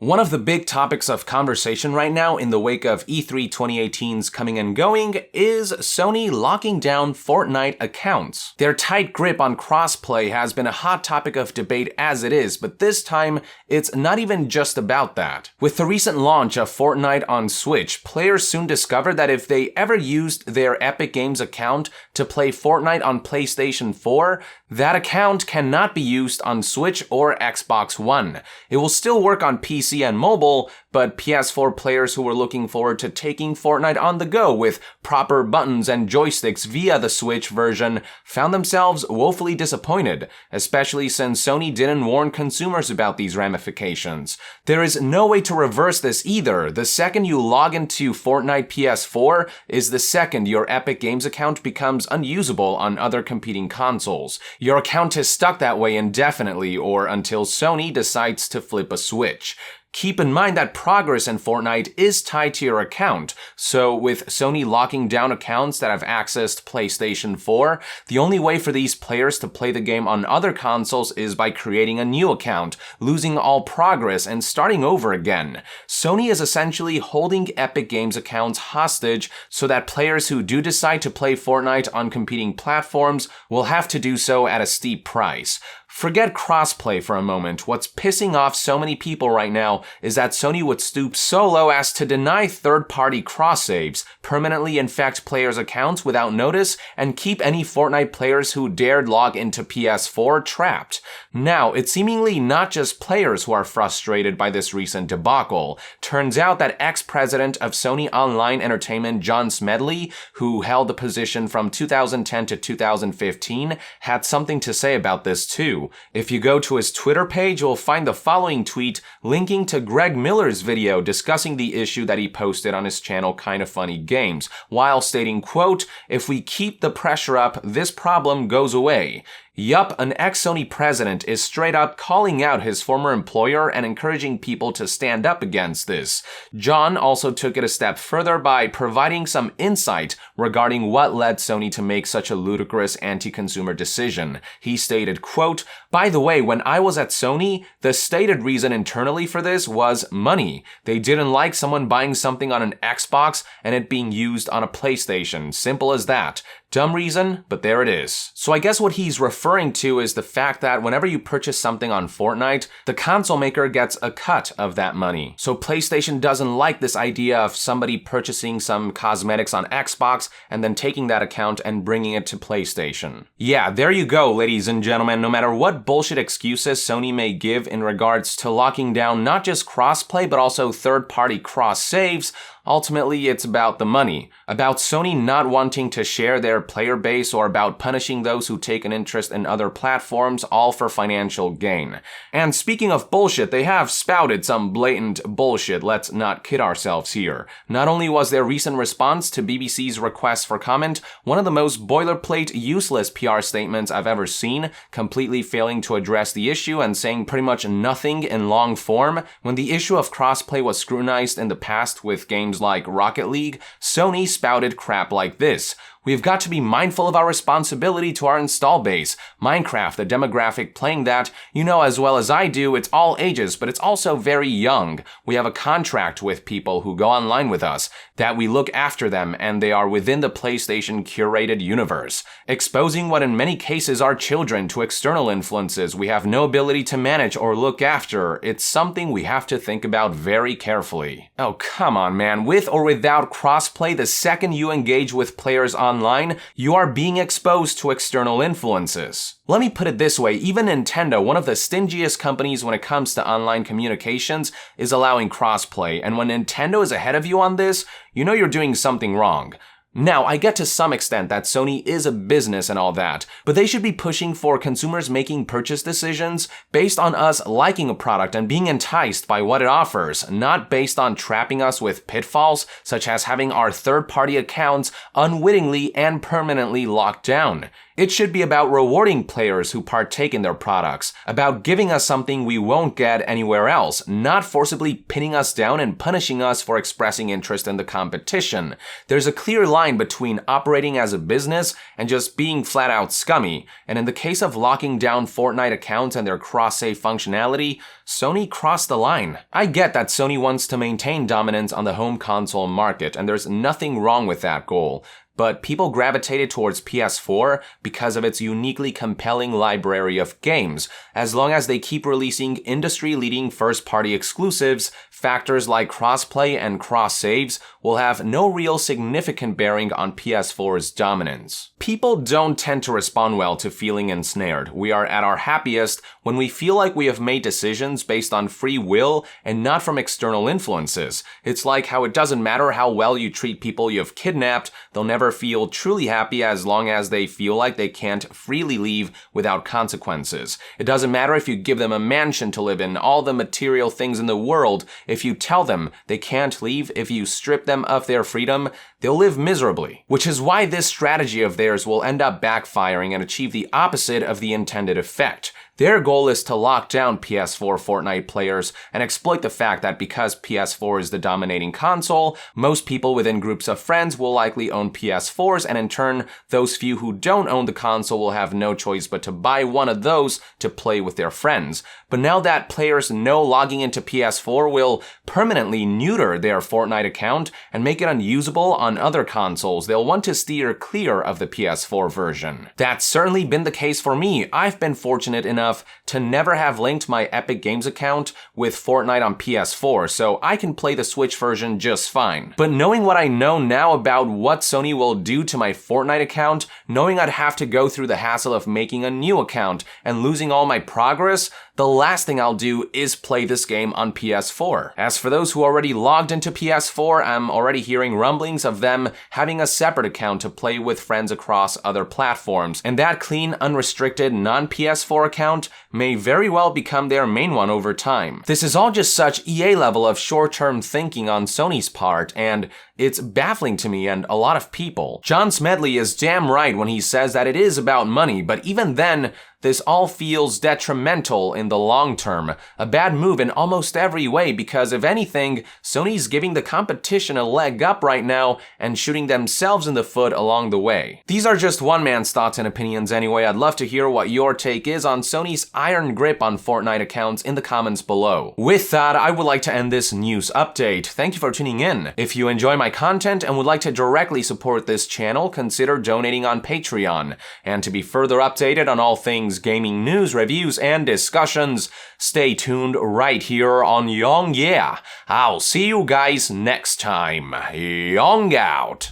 One of the big topics of conversation right now in the wake of E3 2018's coming and going is Sony locking down Fortnite accounts. Their tight grip on crossplay has been a hot topic of debate as it is, but this time it's not even just about that. With the recent launch of Fortnite on Switch, players soon discovered that if they ever used their Epic Games account to play Fortnite on PlayStation 4, that account cannot be used on Switch or Xbox One. It will still work on PC and mobile, but PS4 players who were looking forward to taking Fortnite on the go with proper buttons and joysticks via the Switch version found themselves woefully disappointed, especially since Sony didn't warn consumers about these ramifications. There is no way to reverse this either. The second you log into Fortnite PS4 is the second your Epic Games account becomes unusable on other competing consoles. Your account is stuck that way indefinitely or until Sony decides to flip a switch. Keep in mind that progress in Fortnite is tied to your account, so with Sony locking down accounts that have accessed PlayStation 4, the only way for these players to play the game on other consoles is by creating a new account, losing all progress, and starting over again. Sony is essentially holding Epic Games accounts hostage so that players who do decide to play Fortnite on competing platforms will have to do so at a steep price. Forget crossplay for a moment. What's pissing off so many people right now is that Sony would stoop so low as to deny third-party cross-saves, permanently infect players' accounts without notice, and keep any Fortnite players who dared log into PS4 trapped. Now, it's seemingly not just players who are frustrated by this recent debacle. Turns out that ex-president of Sony Online Entertainment John Smedley, who held the position from 2010 to 2015, had something to say about this too. If you go to his Twitter page, you'll find the following tweet linking to Greg Miller's video discussing the issue that he posted on his channel Kinda Funny Games, while stating, quote, "If we keep the pressure up, this problem goes away." Yup, an ex-Sony president is straight up calling out his former employer and encouraging people to stand up against this. John also took it a step further by providing some insight regarding what led Sony to make such a ludicrous anti-consumer decision. He stated, quote, "By the way, when I was at Sony, the stated reason internally for this was money. They didn't like someone buying something on an Xbox and it being used on a PlayStation. Simple as that. Dumb reason, but there it is." So I guess what he's referring to is the fact that whenever you purchase something on Fortnite, the console maker gets a cut of that money. So PlayStation doesn't like this idea of somebody purchasing some cosmetics on Xbox and then taking that account and bringing it to PlayStation. Yeah, there you go, ladies and gentlemen. No matter what bullshit excuses Sony may give in regards to locking down not just crossplay but also third-party cross-saves, ultimately, it's about the money, about Sony not wanting to share their player base or about punishing those who take an interest in other platforms, all for financial gain. And speaking of bullshit, they have spouted some blatant bullshit, let's not kid ourselves here. Not only was their recent response to BBC's request for comment one of the most boilerplate, useless PR statements I've ever seen, completely failing to address the issue and saying pretty much nothing in long form, when the issue of crossplay was scrutinized in the past with games like Rocket League, Sony spouted crap like this. "We've got to be mindful of our responsibility to our install base. Minecraft, the demographic playing that, you know as well as I do, it's all ages, but it's also very young. We have a contract with people who go online with us, that we look after them, and they are within the PlayStation curated universe. Exposing what in many cases are children to external influences we have no ability to manage or look after, it's something we have to think about very carefully." Oh, come on, man. With or without crossplay, the second you engage with players online, you are being exposed to external influences. Let me put it this way, even Nintendo, one of the stingiest companies when it comes to online communications, is allowing crossplay, and when Nintendo is ahead of you on this, you know you're doing something wrong. Now, I get to some extent that Sony is a business and all that, but they should be pushing for consumers making purchase decisions based on us liking a product and being enticed by what it offers, not based on trapping us with pitfalls such as having our third-party accounts unwittingly and permanently locked down. It should be about rewarding players who partake in their products, about giving us something we won't get anywhere else, not forcibly pinning us down and punishing us for expressing interest in the competition. There's a clear line between operating as a business and just being flat out scummy, and in the case of locking down Fortnite accounts and their cross-save functionality, Sony crossed the line. I get that Sony wants to maintain dominance on the home console market, and there's nothing wrong with that goal. But people gravitated towards PS4 because of its uniquely compelling library of games. As long as they keep releasing industry-leading first-party exclusives, factors like crossplay and cross-saves will have no real significant bearing on PS4's dominance. People don't tend to respond well to feeling ensnared. We are at our happiest when we feel like we have made decisions based on free will and not from external influences. It's like how it doesn't matter how well you treat people you've kidnapped, they'll never feel truly happy as long as they feel like they can't freely leave without consequences. It doesn't matter if you give them a mansion to live in, all the material things in the world. If you tell them they can't leave, if you strip them of their freedom, they'll live miserably. Which is why this strategy of theirs will end up backfiring and achieve the opposite of the intended effect. Their goal is to lock down PS4 Fortnite players and exploit the fact that because PS4 is the dominating console, most people within groups of friends will likely own PS4s, and in turn, those few who don't own the console will have no choice but to buy one of those to play with their friends. But now that players know logging into PS4 will permanently neuter their Fortnite account and make it unusable on other consoles, they'll want to steer clear of the PS4 version. That's certainly been the case for me. I've been fortunate enough to never have linked my Epic Games account with Fortnite on PS4, so I can play the Switch version just fine. But knowing what I know now about what Sony will do to my Fortnite account, knowing I'd have to go through the hassle of making a new account and losing all my progress, the last thing I'll do is play this game on PS4. As for those who already logged into PS4, I'm already hearing rumblings of them having a separate account to play with friends across other platforms, and that clean, unrestricted, non-PS4 account may very well become their main one over time. This is all just such EA level of short-term thinking on Sony's part, and it's baffling to me and a lot of people. John Smedley is damn right when he says that it is about money, but even then, this all feels detrimental in the long term. A bad move in almost every way because, if anything, Sony's giving the competition a leg up right now and shooting themselves in the foot along the way. These are just one man's thoughts and opinions anyway. I'd love to hear what your take is on Sony's iron grip on Fortnite accounts in the comments below. With that, I would like to end this news update. Thank you for tuning in. If you enjoy my content and would like to directly support this channel, consider donating on Patreon. And to be further updated on all things gaming news, reviews, and discussions, stay tuned right here on Young Yeah. I'll see you guys next time. Young out.